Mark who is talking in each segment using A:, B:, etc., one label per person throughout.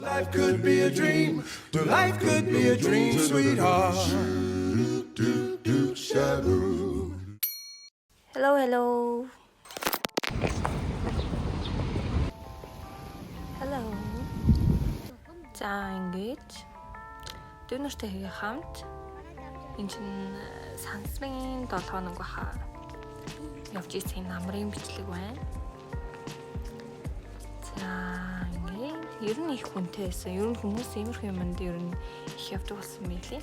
A: Life could be a dream. Life could be a dream, sweetheart.
B: Hello, hello. Hello. За ингэж дүүнэртэй хийх хамт энэ чинь сансрын 7 хоног баха явж ирсэн намрын бичлэг байна. За ингэ ер нь их хүнтэй байсан. Ер нь хүмүүс иймэрхүү юмд ер нь их явдаг болсон мэлий.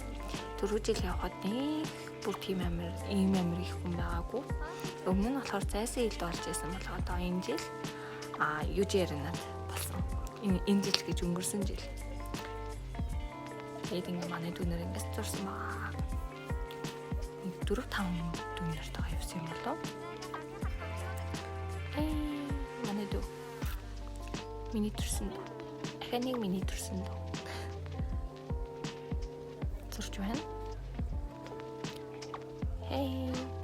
B: Түрүү жил явхад нэг бүр тийм амар их хүн байгаагүй. Өмнө нь болохоор зайсан хилд болж байсан бол одоо энэ жил южэрнад болсон. Энэ жил гэж өнгөрсөн жил. Тэгээд ингээ манай дүүнэр ингээс зурсан баа. 4-5 дүүнэртэйгээ явсан юм болов. Манай дүү. Миний төрсөн дүү. Аханыг миний төрсөн дүү. Зурж байна.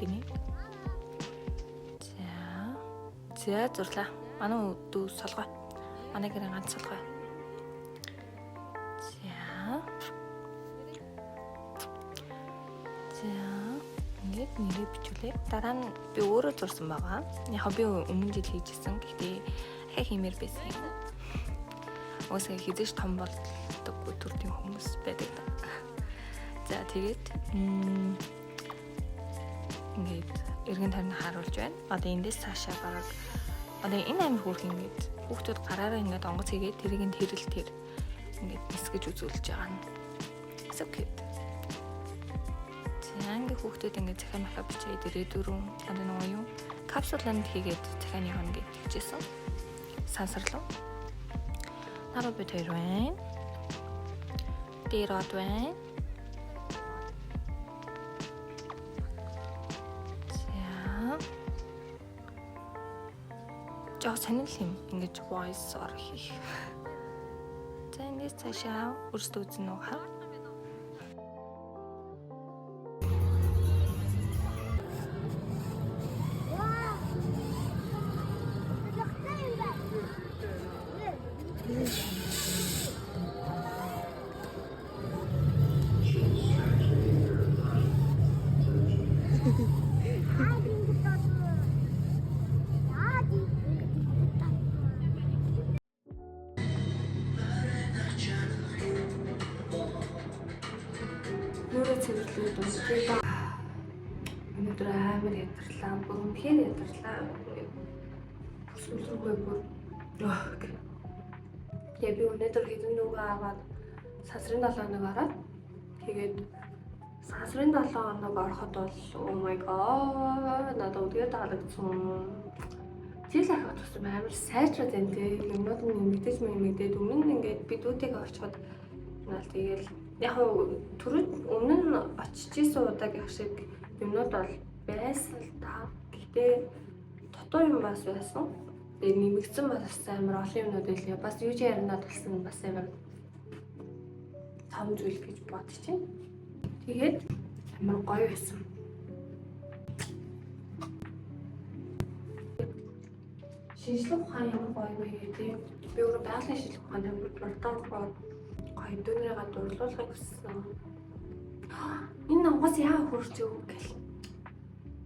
B: Гинэ. За зурлаа. Манай дүү солгой. Манай гэрээ ганц солгой. Ингээд нэрээ бичүүлээ. Дараа нь би өөрөө зурсан байгаа. Яг би өмнө жил хийжсэн. Гэхдээ ахаа хиймээр байсан юм. Уусаа хизээш том болдоггүй төрлийн хүмүүс байдаг. За тэгээд ингээд эргэн тойрны харуулж байна. Одоо эндээс цаашаа бараг одоо энэ амир хөрх ингээд хүүхдүүд гараараа ингээд онгоц хийгээд тэрийг нь тэрэлтээр ингээд нисгэж үзүүлж байгаа нь. So cute. Анги хүүхдүүд ингээд захиа махаа бичээд ирээдүрэн одоо нөгөө юу капсуланд хийгээд захианы явна гэж хэлжсэн. Сансарлуу. Наруу бид хоёр байна. Дээрод байна. Жоо санал юм ингэж voice or хийх. За эндээс цаашаа өөрсдөө үзнэ үү хаа. Нүрэ цэвэрлээд үнэхээр өнөөдөр амар ядарлаа. Бүр үнэхээр ядарлаа. Сүлрүүгээ бүр. Тэгээ би өнөөдөр хэдэн нүгэ аваад сансрын 7 хоног ороод тэгээд сансрын 7 хоног ороход бол oh my god надад үдгээ таалагдсан. Жил ахад тусам амар сайжраад байна те. Юмнууд нь нэмэгдээд өмнө нь ингээд би дүүтэйгээ очиход наал тэгээл яг түрүүд өмнө нь очиж исэн удаагийн шиг юмнууд бол байсан л та. Гэтэ дотоо юм бас байсан. Тэгээ нэмэгдсэн бас амар олон юмнууд байлаа. Бас юу ч яринаад болсон бас амар том зүйл гэж бодчихъя. Тэгээд амар гоё байсан. Шинжлэх ухаан ямар гоё вэ гэдэг. Би өөрөө байгалийн шинжлэх ухааны протокол гоё дүүнэрээ дурлуулахыг хүссэн. Энэ онгоц яагаад хурц юу гэл.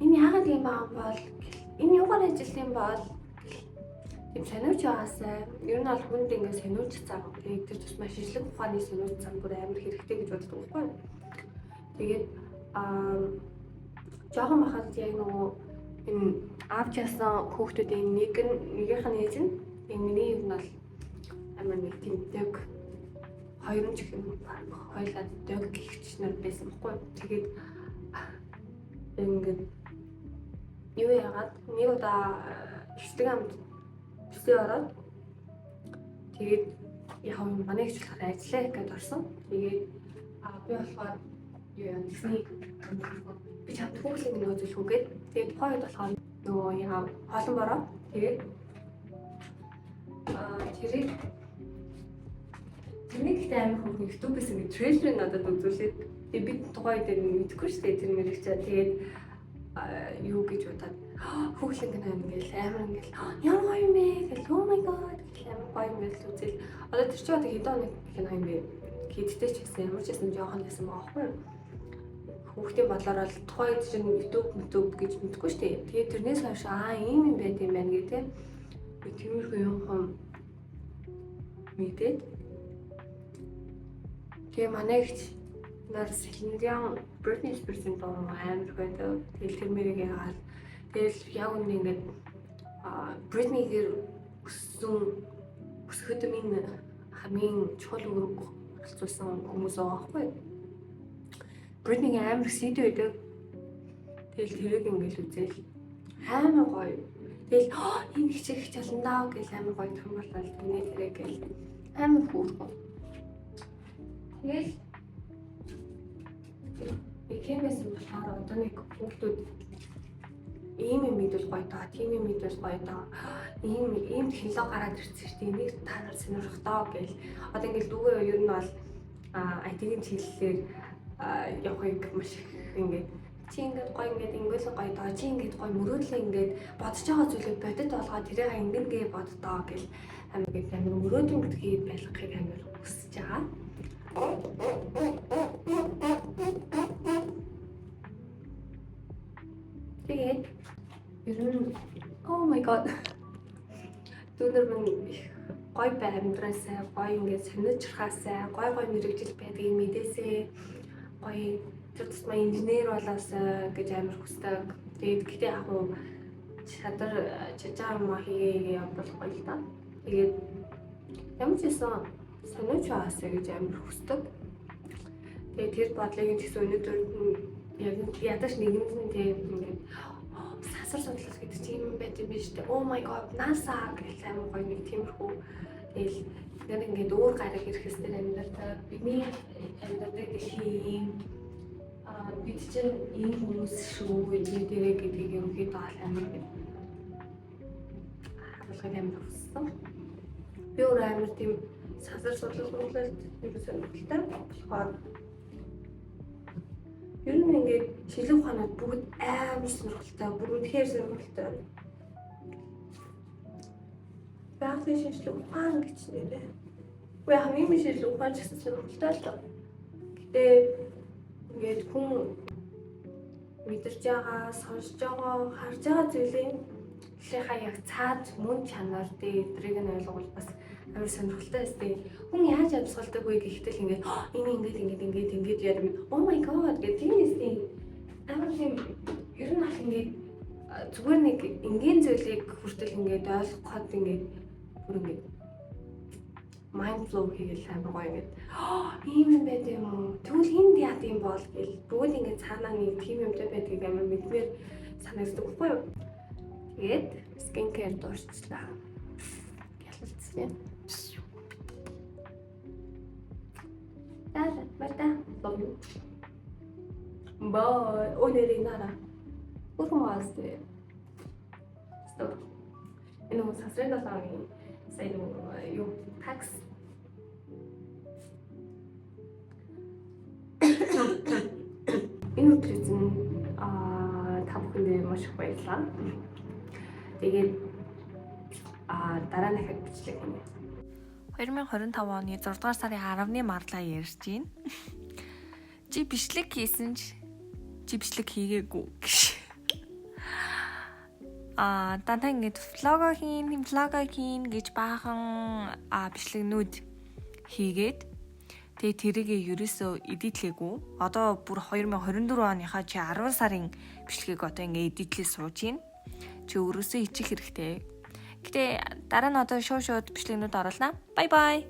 B: Энэ яагаад юм баа бол гэл. Энэ юугаар ажиллах юм бол тийм сониуч байгаасаа. Ер нь бол хүнд ингээд сониуч цаг гэдэг тэр тусмаа шинжлэх ухааны сониуч цаг бүр амар хэрэгтэй гэж боддог байхгүй юу? Тэгээд жоохон бахад яг нөгөө энэ авч яасан хүүхдүүдийн нэгийнх нь ээж нь энэ миний юм бол амар нэг тийм дэг хоёр нь ч гэх юм хоёлаа дэг гихч нар байсан байхгүй юу? Тэгээд ингээд юу яагаад нэг удаа ихтэй амт бисээ ороод тэгээд яг юм манай гэж болохоор ажиллаа гэдээ орсон. Тэгээд би болохоор юу яа тэгсний би чад хүүхлийг нөгөө зөвлөхүүгээд тэгээд тухайд болохоор нөгөө яа хоолн бороо тэгээд тэрний ихтэй амин хөвгөн YouTube-ээс ингэ трейлер надад үзүүлээд тэгээд би тухайд мэдэхгүй шүү дээ тэр мэрэгчээ тэгээд юу гэж бодоод хүүхлэн гэнэ ингээл амар ингээл ямар гоё юм бэ гэл oh my god амар гоё юм байл үзэл. Одоо тэр чинь одоо хэдэн оны кино юм бэ? Хэдтэй ч гэсэн ямар ч гэсэн жоохон байсан байгаа байхгүй юу? Хүүхдийн бодлоор л тухайд чинь YouTube гэж мэдгүй шүү дээ. Тэгээд тэрнээс хойш ийм юм байт юм байна гэдэг. Тиймэрхүү юм хам мэдээд. Тэгээ манай ихч нар Celine Britney Spears-ийн дуу амар байдаг. Тэгэл тэр мэрийг яагаад тэгэл яг үнэ ингээд Britney-гээр өсгөхөд минь хамгийн чухал үүрэг оролцуулсан хүмүүс байгаа байхгүй юу? Britney амар сэдв байдаг. Тэгэл тэрийг ингээл үзэл амар гоё. Тэгэл энэ хичээх чаландаа гэж амар гоё том болол тэний тэрэг гэл амар хөөрхөн. Тэгэл Икэмээс болохоор одоо нэг хүүхдүүд ийм юм мэдвэл гоё доо, тийм юм мэдвэл гоё доо. Ийм технологи гараад ирсэн шүү дээ. Энийг та нар сонирхох доо гэл. Одоо ингээл дүүгээ ер нь бол IT-ийн чиглэлээр явахыг маш их ингээд чи ингээд гоё ингээд ингээл гоё доо, чи ингээд гоё мөрөөдлөө ингээд бодож байгаа зүйлийг бодит болгоод тэрийг ингээд боддоо гэл амар гэдэг амар мөрөөдөн гэдгийг байлгахыг амар хүсэж байгаа. Тэгээд ер нь oh my god түнэр минь гоё амьдраасаа гоё ингээд сонирчрахаасаа гоё мэрэгжил байдгийг мэдээсээ гоё тэр тусмаа инженер болоосаа гэж амар хүсдэг. Тэгээд гэтээ яг уу чадар чажаа юм хийгээ явбал гоё л да. Тэгээд ямар ч байсан сониуч байгаасаа гэж амар хүсдэг. Тэгээд тэр бодлыг тэгсэн өнөөдөр яг ядаж нэгэнд нь тэгээд ингээд сасар судлал гэдэг чинь юм байт юм биш үү? Oh my god, NASA гэх амар гоё нэг тиймэрхүү. Тэгэл яг ингээд өөр гараг ирэх хэсгээр амьдардаг. Бидний амьдардаг дэлхийн бид чинь ийм хүмүүс шүү дээрээ гэдгийг ерөнхийдөө амар харуулгад амар хүссэн. Би өөр амар тийм сасар судлал нэг сонирхолтой болохоор ер нь ингээд шилэн ухаанууд бүгд амар сонирхолтой, бүгд үнэхээр сонирхолтой. Багын шилэн ухаан гэж нэрээ. Үгүй хамгийн шилэн ухаан ч гэсэн сонирхолтой л доо. Гэтэ ингээд хүн мэдэрч байгаа, сонсож байгаа, харж байгаа зүйлийн эхлээхаа яг цаад мөн чанар дээр эдрийг нь ойлгуул бас амар сонирхолтой өстэй. Хүн яаж амьсгалдаг вэ гэхдээ л ингээд ингээд ярим. Oh my god гэх тийм өстэй. Амар тийм ер нь аль ингээд зүгээр нэг энгийн зүйлийг хүртэл ингээд ойлгоход ингээд бүр ингээд mind flow хийгээл амар гоё ингээд ийм юм байт юм уу? Тэгвэл энд яа гэм бол гэл бүгд ингээд цаанаа нэг тийм юмтай байдгийг амар мэдмээр санагддаг байхгүй юу? Тэгээд skin care дуурчлаа. Ялцсан. Бата. Бай, өнөөдөр нара. Урмаастэй. Стоп. Энэ нь сасрын далааны сайн юу такс. Энэ өдрийн та бүхэндээ маш их баярлалаа. Тэгээд дараа нь дахиад бичлэг хийнэ.
C: 2025 оны 6 дугаар сарын 10-ны марлаа ярьж байна. Чи бичлэг хийсэн ч чи бичлэг хийгээгүй гэж. Дантаа ингэж влого хийн гэж баахан бичлэгнүүд хийгээд тэгээ тэрийгээ ерөөсөө эдитлээгүй. Одоо бүр 2024 оныхаа чи 10 сарын бичлэгийг одоо ингэ эдитлээ сууж байна. Чи өөрөөсөө ичих хэрэгтэй. Гэтэ дараа нь одоо шууд бичлэгнүүд оруулнаа. Bye bye.